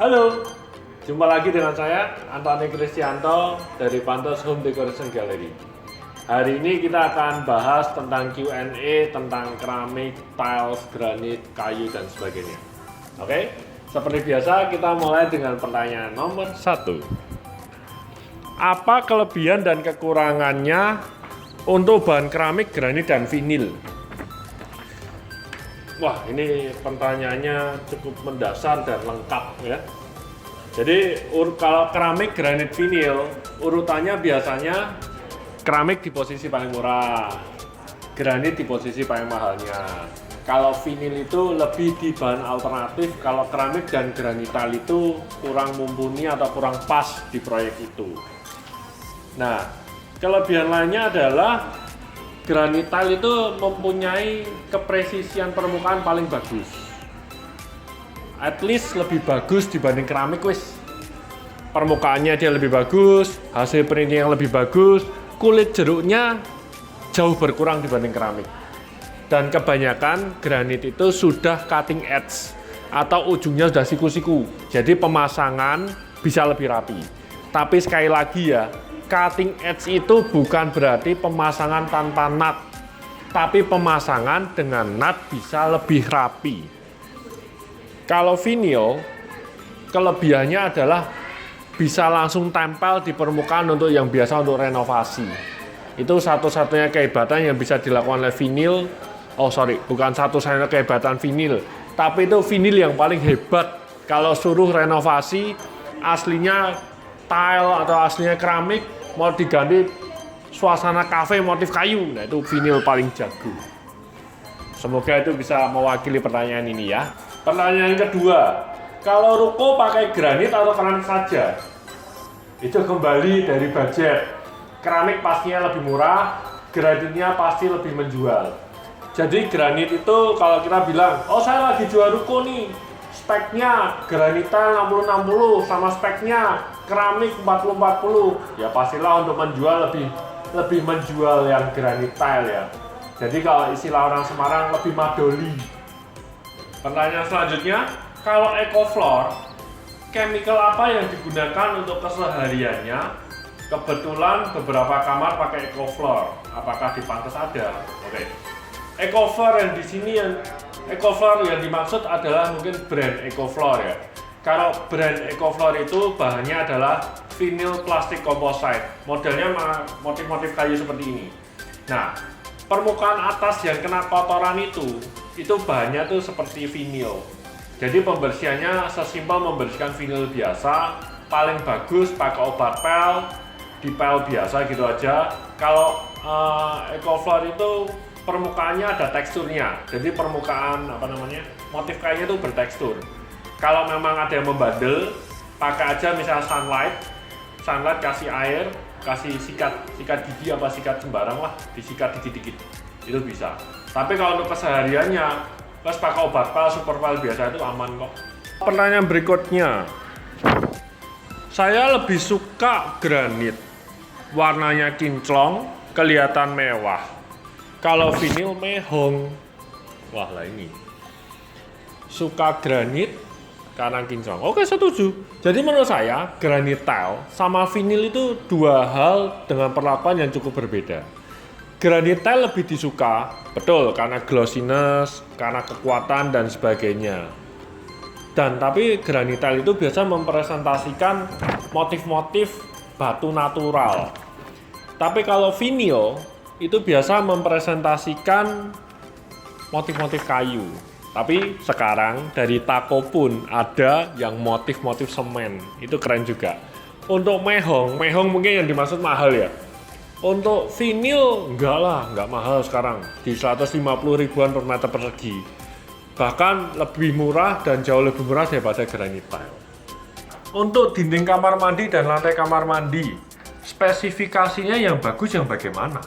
Halo, jumpa lagi dengan saya Antoni Kristianto dari Pantos Home Decoration Gallery. Hari ini kita akan bahas tentang Q&A tentang keramik, tiles, granit, kayu dan sebagainya. Oke, seperti biasa kita mulai dengan pertanyaan nomor 1. Apa kelebihan dan kekurangannya untuk bahan keramik, granit, dan vinil? Wah, ini pertanyaannya cukup mendasar dan lengkap ya. Jadi kalau keramik, granit, vinil, urutannya biasanya keramik di posisi paling murah, granit di posisi paling mahalnya. Kalau vinil itu lebih di bahan alternatif, kalau keramik dan granital itu kurang mumpuni atau kurang pas di proyek itu. Nah, kelebihan lainnya adalah granital itu mempunyai kepresisian permukaan paling bagus. At least lebih bagus dibanding keramik wis. Permukaannya dia lebih bagus, hasil printing yang lebih bagus, kulit jeruknya jauh berkurang dibanding keramik. Dan kebanyakan granit itu sudah cutting edge atau ujungnya sudah siku-siku. Jadi pemasangan bisa lebih rapi. Tapi sekali lagi ya, cutting edge itu bukan berarti pemasangan tanpa nut, tapi pemasangan dengan nut bisa lebih rapi. Kalau vinil, kelebihannya adalah bisa langsung tempel di permukaan untuk yang biasa untuk renovasi. Itu satu-satunya kehebatan yang bisa dilakukan oleh vinil. Bukan satu-satunya kehebatan vinil, tapi itu vinil yang paling hebat. Kalau suruh renovasi, aslinya tile atau aslinya keramik, mau diganti suasana kafe motif kayu, nah itu vinil paling jago. Semoga itu bisa mewakili pertanyaan ini ya. Pertanyaan kedua, kalau ruko pakai granit atau keramik saja? Itu kembali dari budget. Keramik pastinya lebih murah, granitnya pasti lebih menjual. Jadi granit itu kalau kita bilang, oh saya lagi jual ruko nih, speknya granital 60-60 sama speknya keramik 40-40, ya pastilah untuk menjual lebih menjual yang granital ya. Jadi kalau istilah orang Semarang lebih madoli. Pertanyaan selanjutnya, kalau EcoFloor, chemical apa yang digunakan untuk kesehariannya? Kebetulan beberapa kamar pakai EcoFloor. Apakah di Pantes ada? Oke. EcoFloor yang di sini EcoFloor yang dimaksud adalah mungkin brand EcoFloor ya. Kalau brand EcoFloor itu bahannya adalah vinyl plastik composite. Modelnya motif-motif kayu seperti ini. Nah, permukaan atas yang kena kotoran itu bahannya tuh seperti vinyl. Jadi pembersihannya sesimpel membersihkan vinyl biasa, paling bagus pakai obat pel, dipel biasa gitu aja. Kalau EcoFloor itu permukaannya ada teksturnya, jadi permukaan motif kayunya itu bertekstur. Kalau memang ada yang membandel, pakai aja misalnya sunlight kasih air, kasih sikat gigi apa sikat sembarang lah, disikat dikit-dikit, itu bisa. Tapi kalau untuk kesehariannya, pas pakai obat pel, super pel biasa itu aman kok. Pertanyaan berikutnya, saya lebih suka granit, warnanya kinclong, kelihatan mewah. Kalau vinil mehong, wah lah ini. Suka granit karena kinclong. Oke, setuju. Jadi menurut saya granit tile sama vinil itu dua hal dengan perlakuan yang cukup berbeda. Granit tile lebih disuka, betul, karena glossiness, karena kekuatan dan sebagainya. Tapi granit tile itu biasa mempresentasikan motif-motif batu natural. Tapi kalau vinil itu biasa mempresentasikan motif-motif kayu. Tapi sekarang dari Tako pun ada yang motif-motif semen. Itu keren juga. Untuk mehong mungkin yang dimaksud mahal ya. Untuk vinil enggak mahal sekarang. Di 150 ribuan per meter persegi. Bahkan lebih murah dan jauh lebih murah daripada granit tile. Untuk dinding kamar mandi dan lantai kamar mandi, spesifikasinya yang bagus yang bagaimana?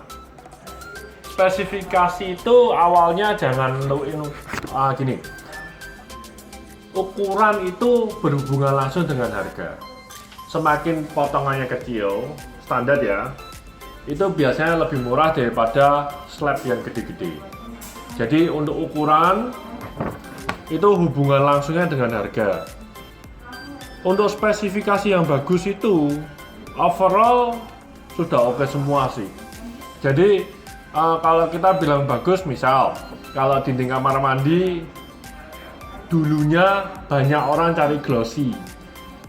Spesifikasi itu awalnya jangan gini. Ukuran itu berhubungan langsung dengan harga. Semakin potongannya kecil, standar ya, itu biasanya lebih murah daripada slab yang gede-gede. Jadi untuk ukuran itu hubungan langsungnya dengan harga. Untuk spesifikasi yang bagus itu overall sudah oke semua sih. Jadi kalau kita bilang bagus, misal kalau dinding kamar mandi dulunya banyak orang cari glossy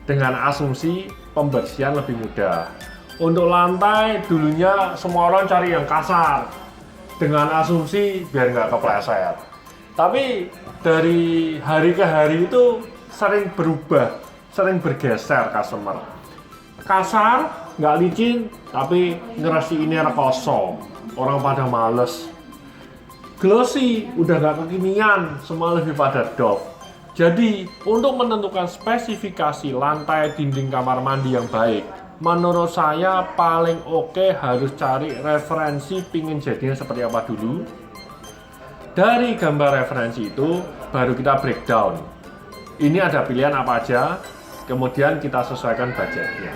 dengan asumsi pembersihan lebih mudah. Untuk lantai dulunya semua orang cari yang kasar dengan asumsi biar nggak kepleset. Tapi dari hari ke hari itu sering berubah, sering bergeser customer. Kasar, nggak licin, tapi ngerasiinnya kosong. Orang pada males. Glossy, udah nggak kekinian, semua lebih pada doff. Jadi, untuk menentukan spesifikasi lantai dinding kamar mandi yang baik, menurut saya paling oke harus cari referensi pingin jadinya seperti apa dulu. Dari gambar referensi itu, baru kita breakdown. Ini ada pilihan apa aja, kemudian kita sesuaikan budgetnya.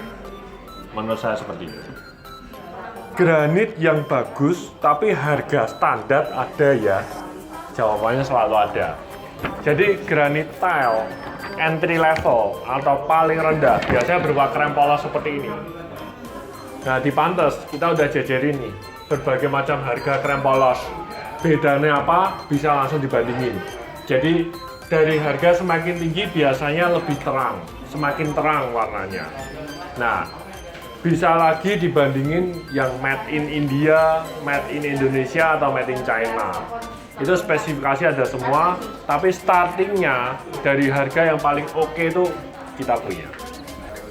Menurut saya seperti itu. Granit yang bagus, tapi harga standar ada ya? Jawabannya selalu ada. Jadi granit tile entry level atau paling rendah biasanya berupa krem polos seperti ini. Nah di Pantes kita udah jajarin nih berbagai macam harga krem polos. Bedanya apa? Bisa langsung dibandingin. Jadi dari harga semakin tinggi biasanya lebih terang, semakin terang warnanya. Nah bisa lagi dibandingin yang made in India, made in Indonesia atau made in China. Itu spesifikasi ada semua, tapi startingnya dari harga yang paling oke itu kita punya.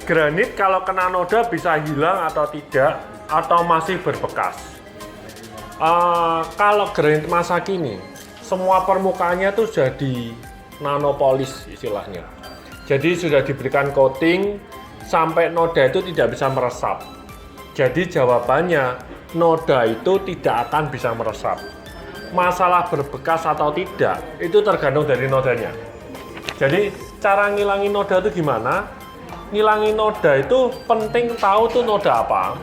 Granit kalau kena noda bisa hilang atau tidak, atau masih berbekas. Kalau granit masa kini, semua permukaannya tuh jadi nanopolis istilahnya. Jadi sudah diberikan coating, sampai noda itu tidak bisa meresap. Jadi jawabannya, noda itu tidak akan bisa meresap. Masalah berbekas atau tidak itu tergantung dari nodanya. Jadi cara ngilangin noda itu gimana? Ngilangin noda itu penting tahu tuh noda apa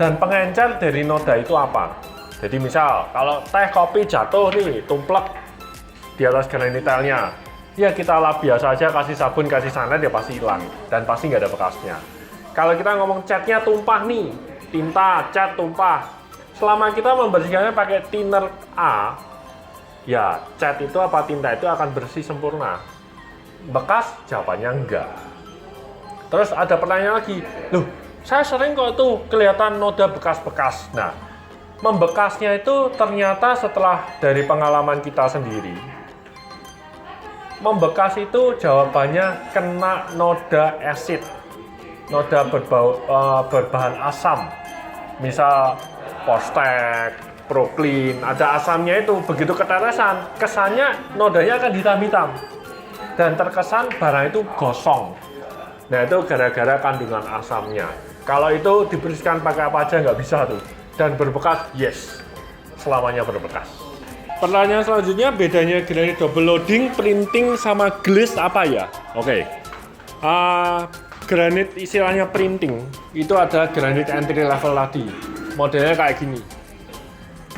dan pengencer dari noda itu apa. Jadi misal kalau teh kopi jatuh nih tumplek di atas granit tile-nya, ya kita lap biasa aja, kasih sabun, kasih sanit, dia pasti hilang dan pasti nggak ada bekasnya. Kalau kita ngomong catnya tumpah nih, tinta cat tumpah, selama kita membersihkannya pakai thinner A, ya cat itu apa tinta itu akan bersih sempurna. Bekas? Jawabannya enggak. Terus ada pertanyaan lagi, loh saya sering kok itu kelihatan noda bekas-bekas. Nah, membekasnya itu ternyata setelah dari pengalaman kita sendiri, membekas itu jawabannya kena noda asid, noda berbahan asam, misal Postek, Proclean, ada asamnya itu. Begitu ketetesan, kesannya nodanya akan hitam-hitam dan terkesan barang itu gosong. Nah itu gara-gara kandungan asamnya. Kalau itu dibersihkan pakai apa aja nggak bisa tuh. Dan berbekas, yes, selamanya berbekas. Pertanyaan selanjutnya, bedanya granit double loading, printing, sama glaze apa ya? Oke. Granit istilahnya printing, itu ada granit entry level tadi. Modelnya kayak gini.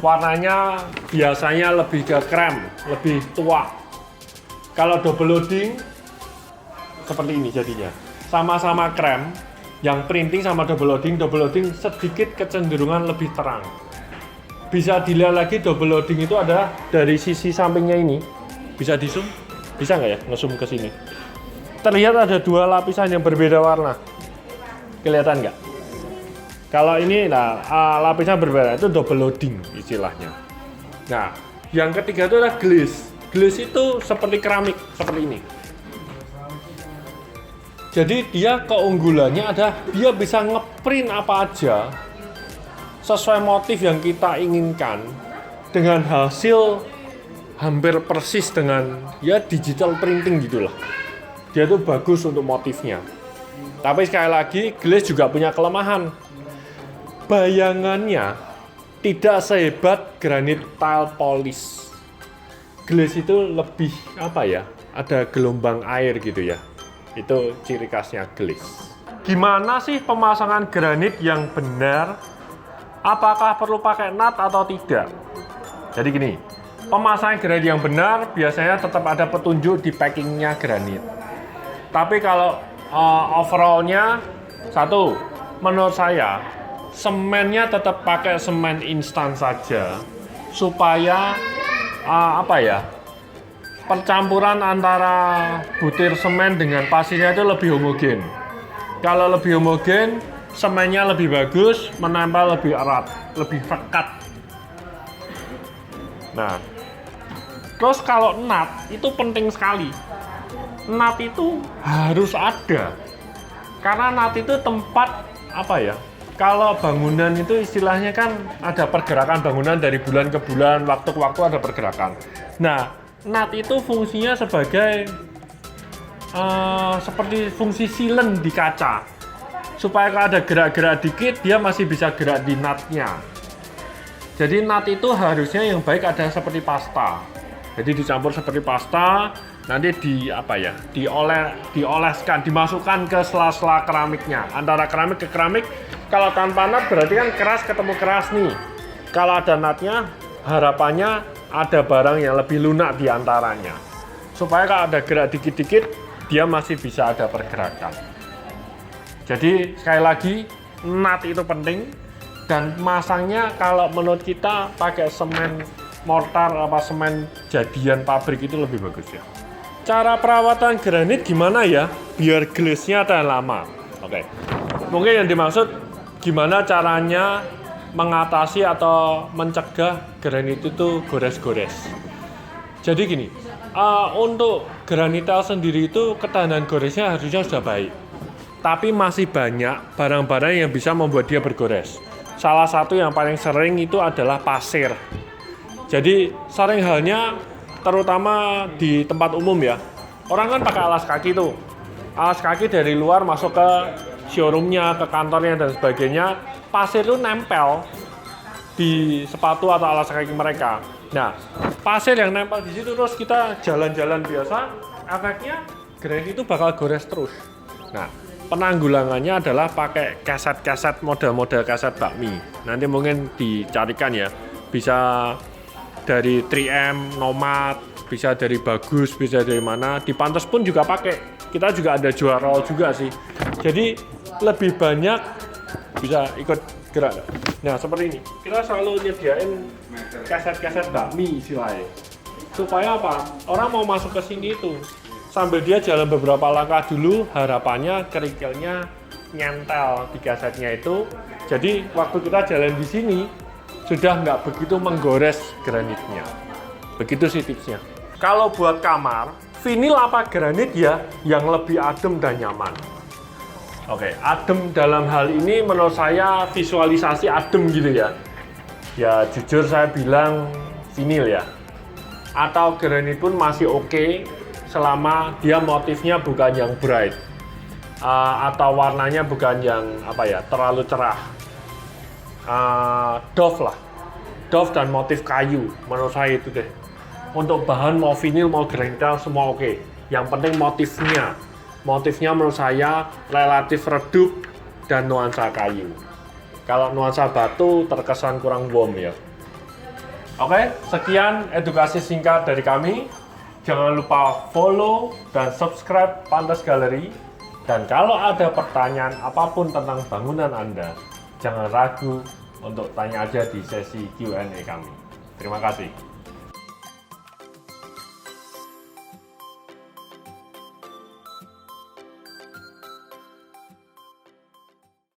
Warnanya biasanya lebih ke krem, lebih tua. Kalau double loading, seperti ini jadinya. Sama-sama krem, yang printing sama double loading sedikit kecenderungan lebih terang. Bisa dilihat lagi double loading itu ada dari sisi sampingnya ini. Bisa di zoom? Bisa nggak ya nge-zoom ke sini? Terlihat ada dua lapisan yang berbeda warna. Kelihatan nggak? Kalau ini, nah lapisan berbeda, itu double loading istilahnya. Nah, yang ketiga itu adalah glaze. Glaze itu seperti keramik, seperti ini. Jadi dia keunggulannya ada, dia bisa ngeprint apa aja sesuai motif yang kita inginkan dengan hasil hampir persis dengan ya digital printing gitulah. Dia tuh bagus untuk motifnya. Tapi sekali lagi, glaze juga punya kelemahan. Bayangannya tidak sehebat granit tile polish. Glaze itu lebih apa ya? Ada gelombang air gitu ya. Itu ciri khasnya glaze. Gimana sih pemasangan granit yang benar? Apakah perlu pakai nut atau tidak? Jadi gini, pemasangan granit yang benar biasanya tetap ada petunjuk di packingnya granit. Tapi kalau overallnya satu, menurut saya semennya tetap pakai semen instan saja supaya percampuran antara butir semen dengan pasirnya itu lebih homogen. Kalau lebih homogen, semennya lebih bagus, menempel lebih erat, lebih pekat. Nah, terus kalau nut itu penting sekali. Nut itu harus ada. Karena nut itu tempat kalau bangunan itu istilahnya kan ada pergerakan bangunan dari bulan ke bulan, waktu ke waktu ada pergerakan. Nah, nut itu fungsinya sebagai seperti fungsi silen di kaca. Supaya kalau ada gerak-gerak dikit, dia masih bisa gerak di nutnya. Jadi nut itu harusnya yang baik ada seperti pasta. Jadi dicampur seperti pasta, nanti dioleskan, dimasukkan ke sela-sela keramiknya. Antara keramik ke keramik, kalau tanpa nut berarti kan keras ketemu keras nih. Kalau ada nutnya, harapannya ada barang yang lebih lunak di antaranya. Supaya kalau ada gerak dikit-dikit, dia masih bisa ada pergerakan. Jadi sekali lagi, nut itu penting. Dan masangnya kalau menurut kita pakai semen mortar apa semen jadian pabrik itu lebih bagus ya. Cara perawatan granit gimana ya biar glaze-nya tahan lama? Oke. Mungkin yang dimaksud gimana caranya mengatasi atau mencegah granit itu gores-gores. Jadi gini, untuk granitel sendiri itu ketahanan goresnya harusnya sudah baik. Tapi masih banyak barang-barang yang bisa membuat dia bergores. Salah satu yang paling sering itu adalah pasir. Jadi sering halnya terutama di tempat umum ya. Orang kan pakai alas kaki tuh. Alas kaki dari luar masuk ke showroomnya, ke kantornya dan sebagainya. Pasir itu nempel di sepatu atau alas kaki mereka. Nah, pasir yang nempel di situ terus kita jalan-jalan biasa, efeknya granit itu bakal gores terus. Nah, penanggulangannya adalah pakai keset-keset model-model keset bakmi. Nanti mungkin dicarikan ya. Bisa dari 3M, Nomad, bisa dari Bagus, bisa dari mana. Di Pantes pun juga pakai. Kita juga ada jual roll juga sih. Jadi lebih banyak bisa ikut gerak. Nah, seperti ini. Kita selalu nyediain keset-keset bakmi istilahnya. Supaya apa? Orang mau masuk ke sini itu sambil dia jalan beberapa langkah dulu, harapannya kerikilnya nyentel di kasetnya itu. Jadi waktu kita jalan di sini sudah nggak begitu menggores granitnya. Begitu sih tipsnya. Kalau buat kamar, vinil apa granit ya yang lebih adem dan nyaman. Oke, adem dalam hal ini menurut saya visualisasi adem gitu ya. Ya jujur saya bilang vinil ya. Atau granit pun masih oke. Selama dia motifnya bukan yang bright atau warnanya bukan yang terlalu cerah. Doff dan motif kayu menurut saya itu deh. Untuk bahan mau vinil mau granit semua oke. Yang penting motifnya menurut saya relatif redup dan nuansa kayu. Kalau nuansa batu terkesan kurang warm ya. Oke, sekian edukasi singkat dari kami. Jangan lupa follow dan subscribe Pantes Gallery. Dan kalau ada pertanyaan apapun tentang bangunan Anda, jangan ragu untuk tanya aja di sesi Q&A kami. Terima kasih.